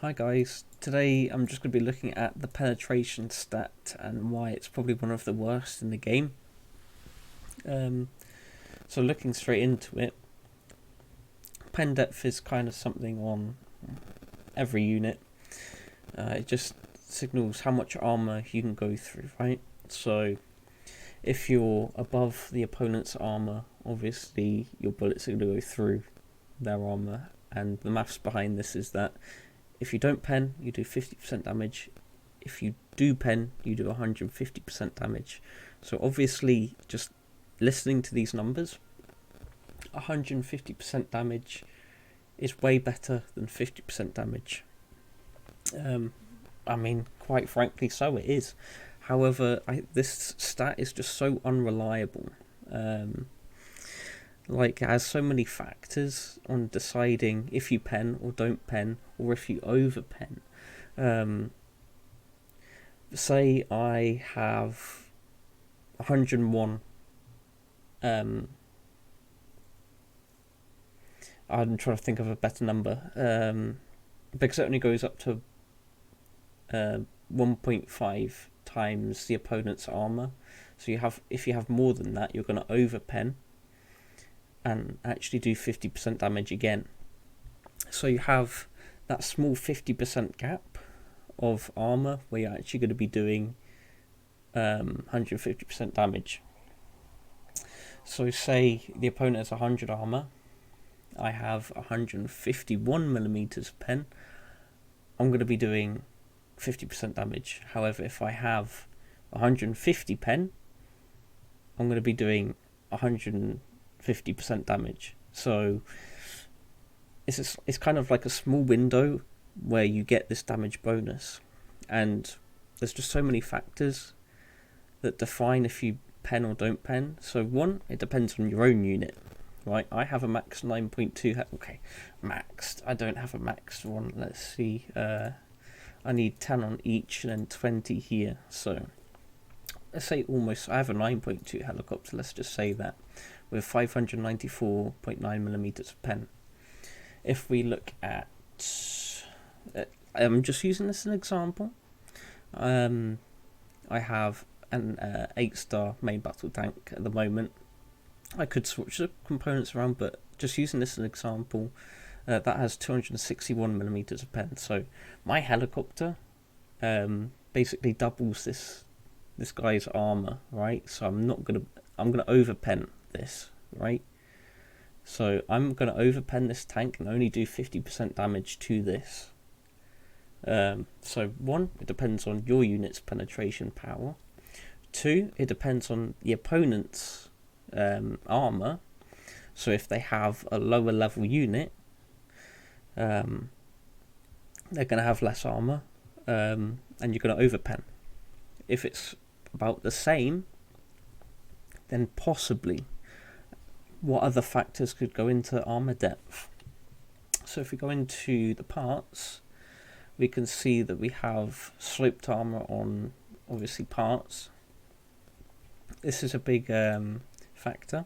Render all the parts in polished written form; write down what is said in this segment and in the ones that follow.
Hi guys, today I'm just going to be looking at the penetration stat and why it's probably one of the worst in the game. Um, so looking straight into it, pen depth is kind of something on every unit. It just signals how much armor you can go through, right? So if you're above the opponent's armor, obviously your bullets are going to go through their armor, and the maths behind this is that if you don't pen, you do 50% damage. If you do pen, you do 150% damage. So obviously, just listening to these numbers, 150% damage is way better than 50% damage. I mean, quite frankly, so it is. However, this stat is just so unreliable. It has so many factors on deciding if you pen or don't pen, or if you over pen. Say I have 101. I'm trying to think of a better number. Because it only goes up to 1.5 times the opponent's armor. So if you have more than that, you're going to over pen and actually do 50% damage again. So you have that small 50% gap of armor where you're actually going to be doing 150% damage. So say the opponent has 100 armor, I have 151 millimeters pen, I'm going to be doing 50% damage. However, if I have 150 pen, I'm going to be doing 150% damage. So it's kind of like a small window where you get this damage bonus, and there's just so many factors that define if you pen or don't pen. So one, it depends on your own unit, right? I have a max 9.2. Okay, maxed. I don't have a maxed one. Let's see. I need 10 on each and then 20 here. So let's say almost. I have a 9.2 helicopter. Let's just say that with 594.9 millimeters of pen. If we look at, I'm just using this as an example. I have an 8-star main battle tank at the moment. I could switch the components around, but just using this as an example, that has 261 millimeters of pen. So my helicopter basically doubles this guy's armor, right? So I'm gonna overpen this, right? So I'm gonna overpen this tank and only do 50% damage to this. So one, it depends on your unit's penetration power. Two, it depends on the opponent's armor. So if they have a lower level unit, they're going to have less armor, and you're going to overpen. If it's about the same, then possibly what other factors could go into armor depth? So if we go into the parts, we can see that we have sloped armor on obviously parts. This is a big factor.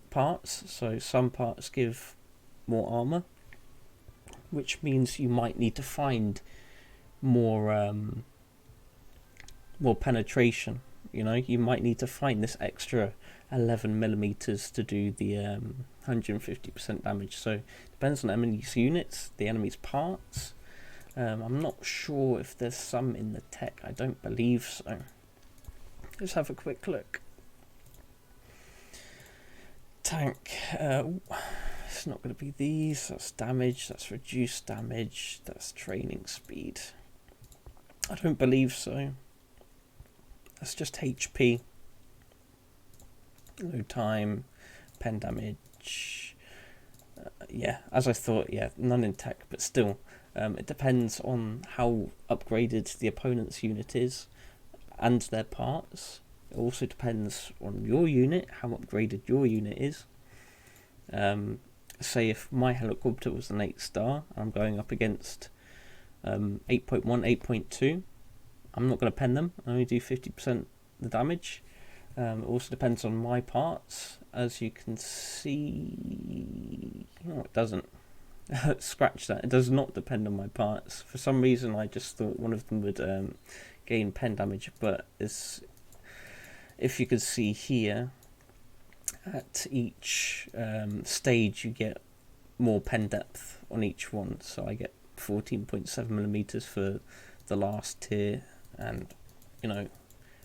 Parts, so some parts give more armor, which means you might need to find more penetration. You might need to find this extra 11 millimeters to do the 150% damage. So it depends on the enemy's units, the enemy's parts. I'm not sure if there's some in the tech. I don't believe so. Let's have a quick look. Tank. It's not going to be these. That's damage. That's reduced damage. That's training speed. I don't believe so. That's just HP. Load time. Pen damage. Yeah, as I thought. Yeah, none in tech, but still. It depends on how upgraded the opponent's unit is and their parts. It also depends on your unit, how upgraded your unit is. Say if my helicopter was an 8-star, I'm going up against 8.1, 8.2, I'm not going to pen them, I only do 50% the damage. It also depends on my parts. As you can see, no, it doesn't. Scratch that. It does not depend on my parts. For some reason, I just thought one of them would gain pen damage, but it's, if you could see here, at each stage you get more pen depth on each one. So I get 14.7mm for the last tier, and you know,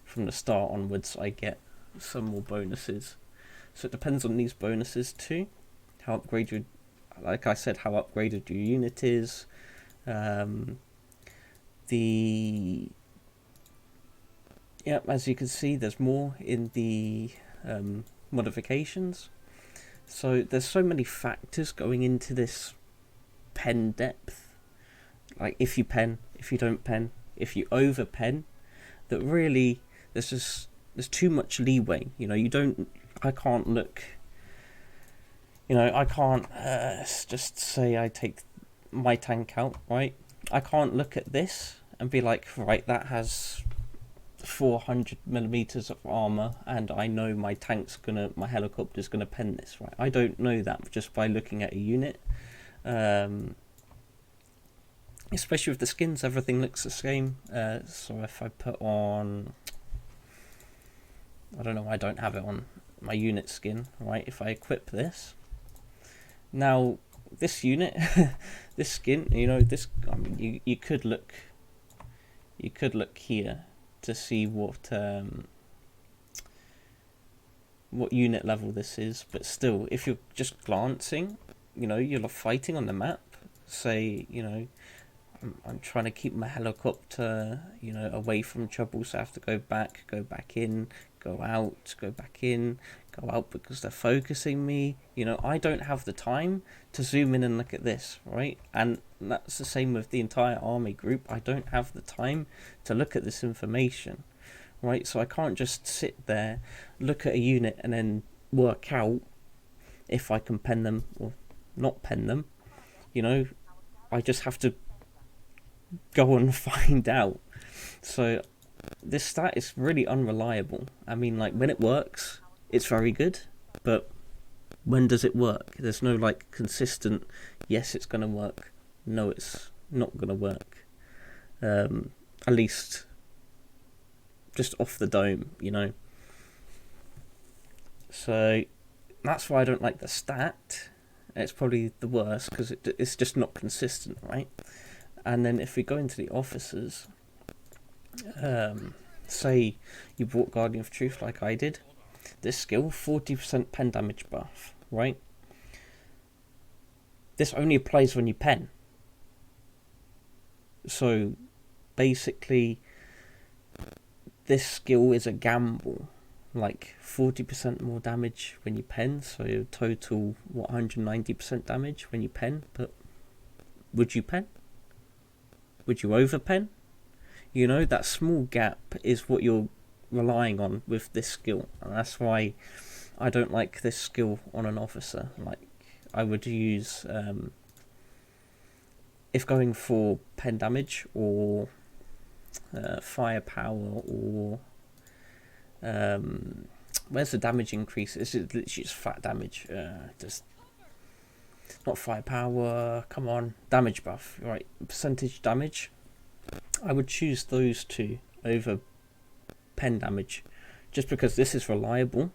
from the start onwards I get some more bonuses. So it depends on these bonuses too, how upgraded, like I said, how upgraded your unit is, as you can see, there's more in the modifications. So there's so many factors going into this pen depth, like if you pen, if you don't pen, if you over pen, that really there's too much leeway. You know, I can't look, you know, I can't just say I take my tank out, right? I can't look at this and be like, right, that has 400mm of armor, and I know my helicopter's gonna pen this, right? I don't know that just by looking at a unit. Especially with the skins, everything looks the same. So if I put on, I don't know, I don't have it on my unit skin, right? If I equip this, now this unit, this skin, you know, this, I mean, you could look here to see what unit level this is, but still, if you're just glancing, you know, you're fighting on the map, say, you know, I'm trying to keep my helicopter, you know, away from trouble, so I have to go back in, go out, go back in, go out, because they're focusing me. You know, I don't have the time to zoom in and look at this, right? And that's the same with the entire army group. I don't have the time to look at this information, right? So I can't just sit there, look at a unit, and then work out if I can pen them or not pen them. You know, I just have to go and find out. So this stat is really unreliable. I mean, like, when it works, it's very good, but when does it work? There's no like consistent, yes, it's gonna work, no, it's not gonna work. At least just off the dome, you know. So that's why I don't like the stat. It's probably the worst because it's just not consistent, right? And then if we go into the officers, say you bought Guardian of Truth like I did, this skill, 40% pen damage buff, right? This only applies when you pen. So basically, this skill is a gamble. Like 40% more damage when you pen, so total 190% damage when you pen. But would you pen? Would you over pen? You know, that small gap is what you're relying on with this skill, and that's why I don't like this skill on an officer. Like, I would use, if going for pen damage or firepower, or where's the damage increase? It's literally just flat damage. Just not firepower. Come on, damage buff. Right, percentage damage. I would choose those two over pen damage, just because this is reliable,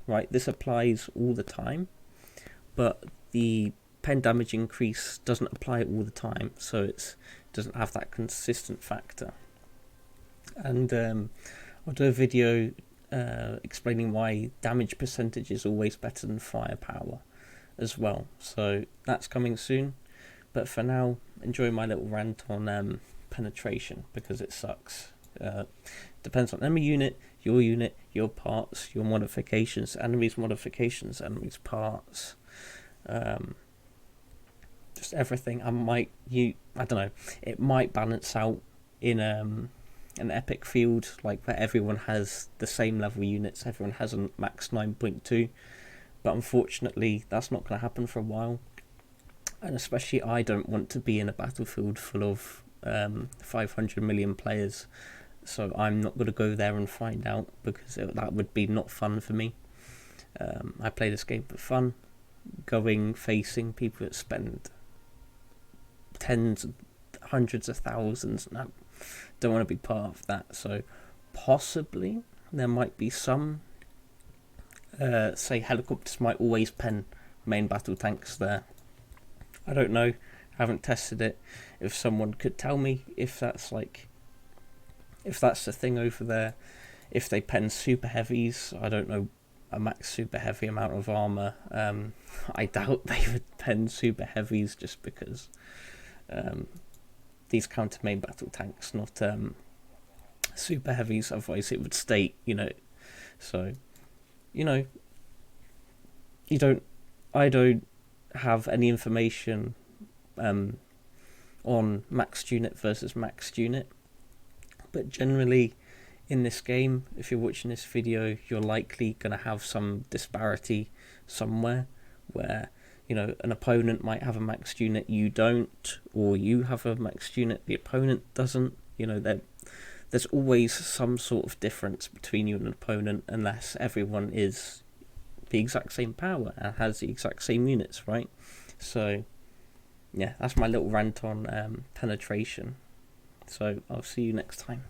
right? This applies all the time, but the pen damage increase doesn't apply all the time, so it doesn't have that consistent factor. And I'll do a video explaining why damage percentage is always better than firepower as well. So that's coming soon. But for now, enjoy my little rant on penetration, because it sucks. Depends on enemy unit, your parts, your modifications, enemies modifications, enemies parts, just everything. I don't know, it might balance out in an epic field, like where everyone has the same level units, everyone has a max 9.2, but unfortunately that's not going to happen for a while. And especially, I don't want to be in a battlefield full of 500 million players, so I'm not going to go there and find out, because that would be not fun for me. I play this game for fun, facing people that spend tens, hundreds of thousands. No, don't want to be part of that. So possibly there might be some, say helicopters might always pen main battle tanks there. I don't know, haven't tested it. If someone could tell me if that's the thing over there, if they pen super heavies, I don't know, a max super heavy amount of armor. I doubt they would pen super heavies just because these counter main battle tanks, not super heavies, otherwise it would state, so, I don't have any information on maxed unit versus maxed unit, but generally in this game, if you're watching this video, you're likely going to have some disparity somewhere where, an opponent might have a maxed unit, you don't, or you have a maxed unit, the opponent doesn't. There's always some sort of difference between you and an opponent, unless everyone is the exact same power and has the exact same units, right? So, yeah, that's my little rant on penetration. So, I'll see you next time.